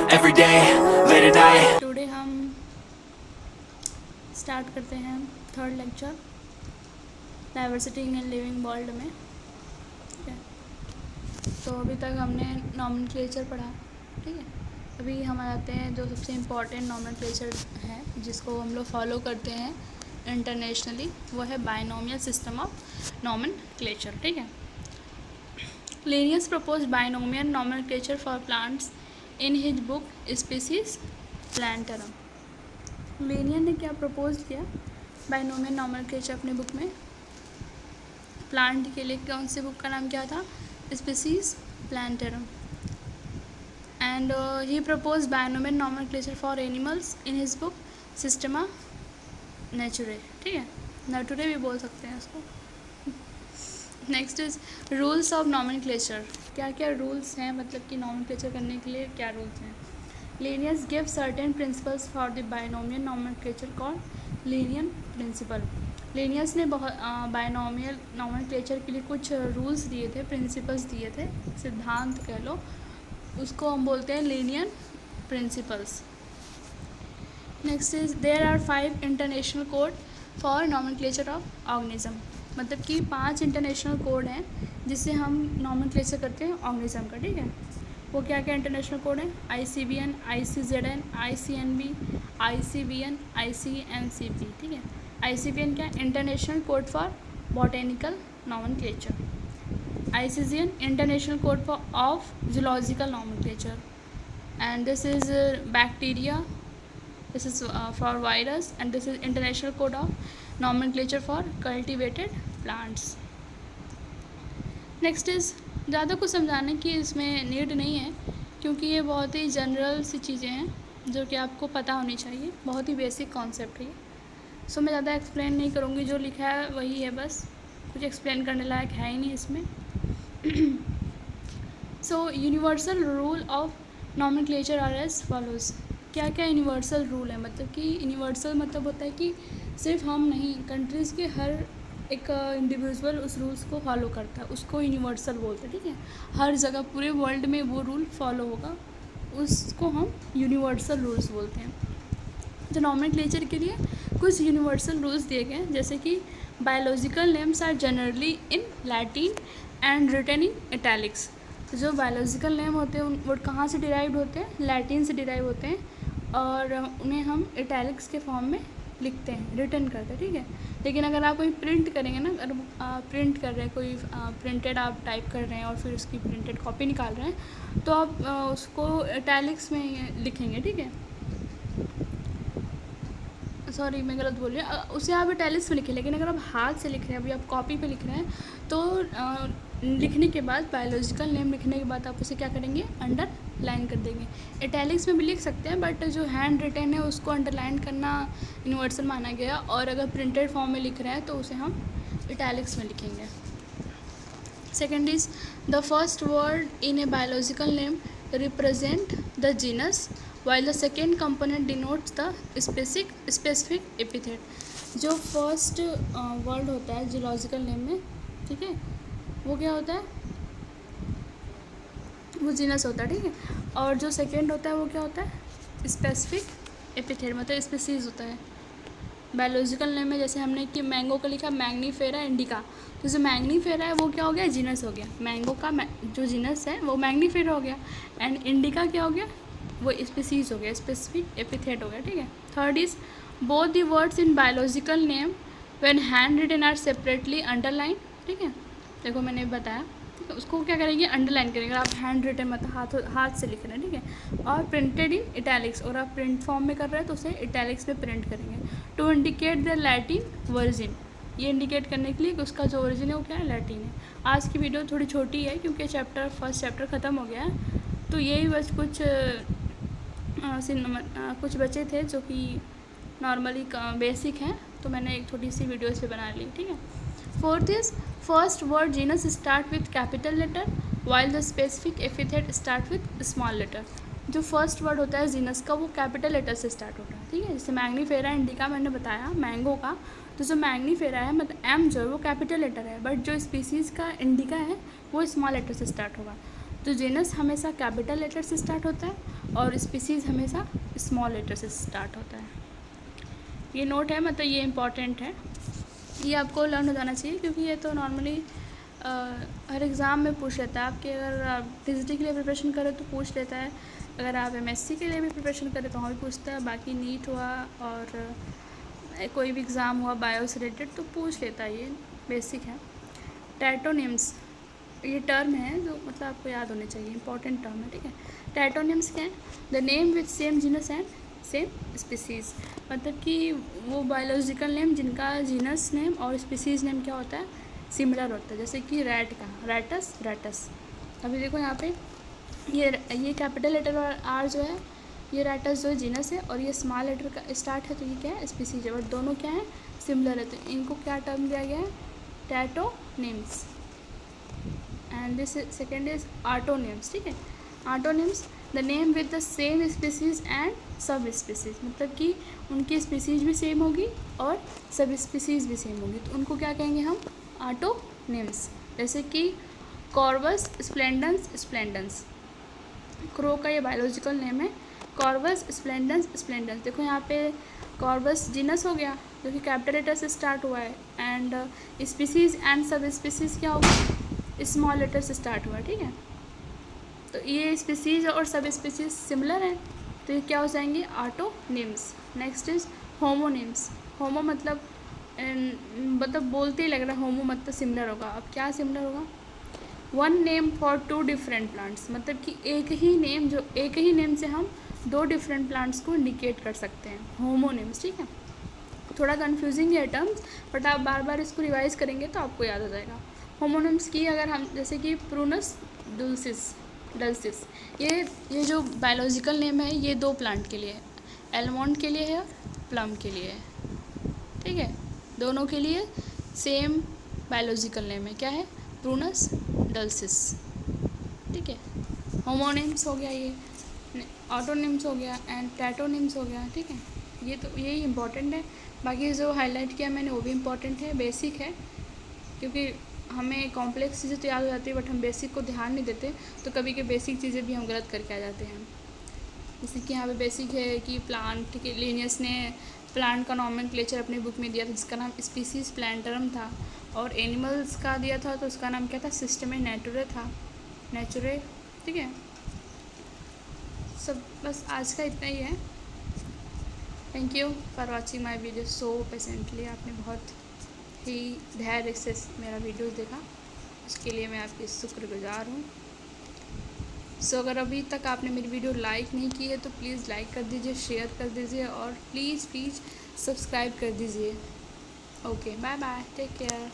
every day, late at night. Today हम start करते हैं third lecture diversity in living world में। ठीक है, तो अभी तक हमने नॉमेनक्लेचर पढ़ा। ठीक है, अभी हम आते हैं जो सबसे इम्पॉर्टेंट नॉमेनक्लेचर है जिसको हम लोग फॉलो करते हैं इंटरनेशनली, वो है बाइनोमियल सिस्टम ऑफ नॉमेनक्लेचर। ठीक है, Linnaeus proposed binomial nomenclature for plants in his book Species Plantarum। Linnaeus ने क्या प्रपोज किया बाइनोमियल नॉमेनक्लेचर अपने बुक में। प्लांट के लिए कौन सी बुक का नाम क्या था? Species प्लांटरम। And he propose binomial nomenclature for animals in his book Systema नेचुरे। ठीक है, नेचुरे भी बोल सकते हैं उसको। Next is rules of nomenclature. क्या क्या रूल्स हैं, मतलब कि नॉमेनक्लेचर करने के लिए क्या रूल्स हैं। Linnaeus gives certain principles for the binomial nomenclature called Linnaean principle। Linnaeus ने बहुत बाइनोमियल नॉमेनक्लेचर के लिए कुछ रूल्स दिए थे, प्रिंसिपल्स दिए थे, सिद्धांत कह लो, उसको हम बोलते हैं Linnaean principles। Next is there are 5 international code for nomenclature of organism. मतलब कि 5 इंटरनेशनल कोड हैं जिससे हम नॉमेनक्लेचर करते हैं ऑर्गेनिज्म का। ठीक है, वो क्या क्या इंटरनेशनल कोड है? ICBN, ICZN, ICNB, ICBN, ICNCP। ठीक है, ICBN क्या? International code for botanical nomenclature. ICZN international code for of zoological nomenclature. And this is bacteria, this is for virus, and this is international code of nomenclature for cultivated plants। next is ज़्यादा कुछ समझाने की इसमें need नहीं है क्योंकि ये बहुत ही जनरल सी चीज़ें हैं जो कि आपको पता होनी चाहिए, बहुत ही बेसिक कॉन्सेप्ट है। सो मैं ज़्यादा एक्सप्लेन नहीं करूँगी, जो लिखा है वही है, बस कुछ एक्सप्लेन करने लायक है ही नहीं इसमें। So universal rule of nomenclature are as follows. क्या क्या यूनिवर्सल रूल है? मतलब कि यूनिवर्सल मतलब होता है कि सिर्फ हम नहीं, कंट्रीज़ के हर एक इंडिविजुअल उस रूल्स को फॉलो करता है, उसको यूनिवर्सल बोलते हैं। ठीक है, हर जगह पूरे वर्ल्ड में वो रूल फॉलो होगा, उसको हम यूनिवर्सल रूल्स बोलते हैं। तो नॉमेनक्लेचर के लिए कुछ यूनिवर्सल रूल्स दिए गए हैं, जैसे कि biological names are generally in Latin and written in italics. तो जो बायोलॉजिकल नेम होते हैं वो कहाँ से डिराइव्ड होते हैं? लैटिन से डिराइव होते हैं, और उन्हें हम इटैलिक्स के फॉर्म में लिखते हैं, रिटर्न करते हैं। ठीक है, लेकिन अगर आप कोई प्रिंट करेंगे ना, अगर प्रिंट कर रहे हैं, कोई प्रिंटेड आप टाइप कर रहे हैं और फिर उसकी प्रिंटेड कॉपी निकाल रहे हैं, तो आप उसको इटैलिक्स में लिखेंगे। ठीक है, सॉरी मैं गलत बोल रही हूँ, उसे आप इटैलिक्स में लिखें। लेकिन अगर आप हाथ से लिख रहे हैं, अभी आप कॉपी पे लिख रहे हैं, तो लिखने के बाद, बायोलॉजिकल नेम लिखने के बाद आप उसे क्या करेंगे? अंडरलाइन कर देंगे। इटैलिक्स में भी लिख सकते हैं, बट जो हैंड रिटन है उसको अंडरलाइन करना यूनिवर्सल माना गया, और अगर प्रिंटेड फॉर्म में लिख रहे हैं तो उसे हम इटैलिक्स में लिखेंगे। Second is the first word in a biological name represent the genus while the second component denotes the specific epithet। जो फर्स्ट वर्ड होता है जूलॉजिकल नेम में, ठीक है, वो क्या होता है? वो जीनस होता है। ठीक है, और जो सेकेंड होता है वो क्या होता है? स्पेसिफिक एपिथेट, मतलब स्पीसीज होता है बायोलॉजिकल नेम में। जैसे हमने कि मैंगो का लिखा मैग्नीफेरा इंडिका, तो जो मैग्नीफेरा है वो क्या हो गया? जीनस हो गया। मैंगो का जो जीनस है वो मैग्नीफेरा हो गया, एंड इंडिका क्या हो गया? वो स्पीसीज हो गया, स्पेसिफिक एपिथेट हो गया। ठीक है, third is both the words in biological name when handwritten are separately underline. ठीक है, देखो मैंने बताया, ठीक है, उसको क्या करेंगे? अंडरलाइन करेंगे। आप हैंड रिटन मतलब हाथ से लिख रहे हैं, ठीक है, और प्रिंटेड इन इटैलिक्स, और आप प्रिंट फॉर्म में कर रहे हैं तो उसे इटैलिक्स में प्रिंट करेंगे। To indicate the Latin version, ये इंडिकेट करने के लिए कि उसका जो ओरिजिन है वो क्या है? लैटिन है। आज की वीडियो थोड़ी छोटी है क्योंकि फर्स्ट चैप्टर ख़त्म हो गया है, तो यही बस कुछ बचे थे जो कि नॉर्मली बेसिक हैं, तो मैंने एक छोटी सी वीडियो इस पर बना ली। ठीक है, fourth is first word genus start with capital letter while the specific epithet start with small letter. जो फर्स्ट वर्ड होता है जीनस का वो कैपिटल लेटर से स्टार्ट होता है। ठीक है, जैसे मैग्नीफेरा इंडिका मैंने बताया मैंगो का, तो जो मैग्नीफेरा है मतलब एम जो है वो कैपिटल लेटर है, बट जो स्पीसीज़ का इंडिका है वो स्मॉल लेटर से स्टार्ट होगा। तो जीनस हमेशा कैपिटल लेटर से स्टार्ट होता है और स्पीसीज़ हमेशा स्मॉल लेटर से स्टार्ट होता है। ये नोट है, मतलब ये इम्पॉर्टेंट है, ये आपको लर्न हो जाना चाहिए, क्योंकि ये तो नॉर्मली हर एग्ज़ाम में पूछ लेता है। आपके अगर आप टीजीटी के लिए प्रिपरेशन करें तो पूछ लेता है, अगर आप एमएससी के लिए भी प्रिपरेशन करें तो वहाँ भी पूछता है, बाकी नीट हुआ और कोई भी एग्ज़ाम हुआ बायो से रिलेटेड तो पूछ लेता है, ये बेसिक है। टैटोनिम्स ये टर्म है जो मतलब आपको याद होने चाहिए, इंपॉर्टेंट टर्म है, ठीक है। टैटोनिम्स क्या है? The name with same genus and same species, मतलब कि वो बायोलॉजिकल नेम जिनका जीनस नेम और स्पीसीज़ नेम क्या होता है, सिमिलर होता है। जैसे कि रैट का रैटस रैटस, अभी देखो यहाँ पे ये कैपिटल लेटर आर जो है, ये रैटस जो है जीनस है, और ये स्मॉल लेटर का स्टार्ट है तो ये क्या है, स्पीसीज है, बट दोनों क्या है, सिमिलर है, तो इनको क्या टर्म दिया गया है, tautonyms. And this second is autonyms, ठीक है। Autonyms the name with the same species and subspecies, मतलब कि उनकी स्पीसीज भी सेम होगी और सब स्पीसीज भी सेम होगी, तो उनको क्या कहेंगे हम, आर्टोनिम्स। जैसे कि कॉर्वस स्प्लेंडेंस स्प्लेंडेंस, क्रो का ये बायोलॉजिकल नेम है, कॉर्वस स्प्लेंडेंस स्प्लेंडेंस। देखो यहाँ पे कॉर्वस जीनस हो गया जो कि कैपिटल लेटर से स्टार्ट हुआ है, and species and sub species क्या होगा, स्मॉल लेटर से स्टार्ट हुआ है, ठीक है। तो ये स्पीसीज और सब स्पीसीज सिमिलर हैं, तो ये क्या हो जाएंगे, autonyms. Next is homonyms. Homo मतलब बोलते ही लग रहा है होमो मतलब सिमिलर होगा, अब क्या सिमिलर होगा, one name for two different plants, मतलब कि एक ही नेम से हम दो डिफरेंट प्लांट्स को इंडिकेट कर सकते हैं, होमोनिम्स, ठीक है। थोड़ा कंफ्यूजिंग है टर्म्स, बट आप बार बार इसको रिवाइज करेंगे तो आपको याद हो जाएगा। होमोनिम्स की अगर हम जैसे कि प्रूनस डल्सिस, ये जो बायोलॉजिकल नेम है ये दो प्लांट के लिए है, एलमंड के लिए है और प्लम के लिए है, ठीक है। दोनों के लिए सेम बायोलॉजिकल नेम है, क्या है, प्रूनस डल्सिस, ठीक है। होमोनिम्स हो गया, ये ऑटोनिम्स हो गया एंड टैटोनिम्स हो गया, ठीक है। ये तो यही इंपॉर्टेंट है, बाकी जो हाईलाइट किया मैंने वो भी इम्पॉर्टेंट है, बेसिक है, क्योंकि हमें कॉम्प्लेक्स चीज़ें तो याद हो जाती है बट हम बेसिक को ध्यान नहीं देते, तो कभी के बेसिक चीज़ें भी हम गलत करके आ जाते हैं। जैसे कि यहाँ पे बेसिक है कि प्लांट के लिनियस ने प्लांट का नॉमेनक्लेचर अपनी बुक में दिया था, जिसका नाम स्पीसीज प्लांटरम था, और एनिमल्स का दिया था तो उसका नाम क्या था, सिस्टमे नेटुरे था, नेचुरे, ठीक है। सब बस आज का इतना ही है। Thank you for watching my video so patiently, आपने बहुत ही धैर्य से मेरा वीडियो देखा, उसके लिए मैं आपकी शुक्रगुजार हूँ। सो अगर अभी तक आपने मेरी वीडियो लाइक नहीं की है तो प्लीज़ लाइक कर दीजिए, शेयर कर दीजिए और प्लीज़ सब्सक्राइब कर दीजिए। Okay, bye bye, take care.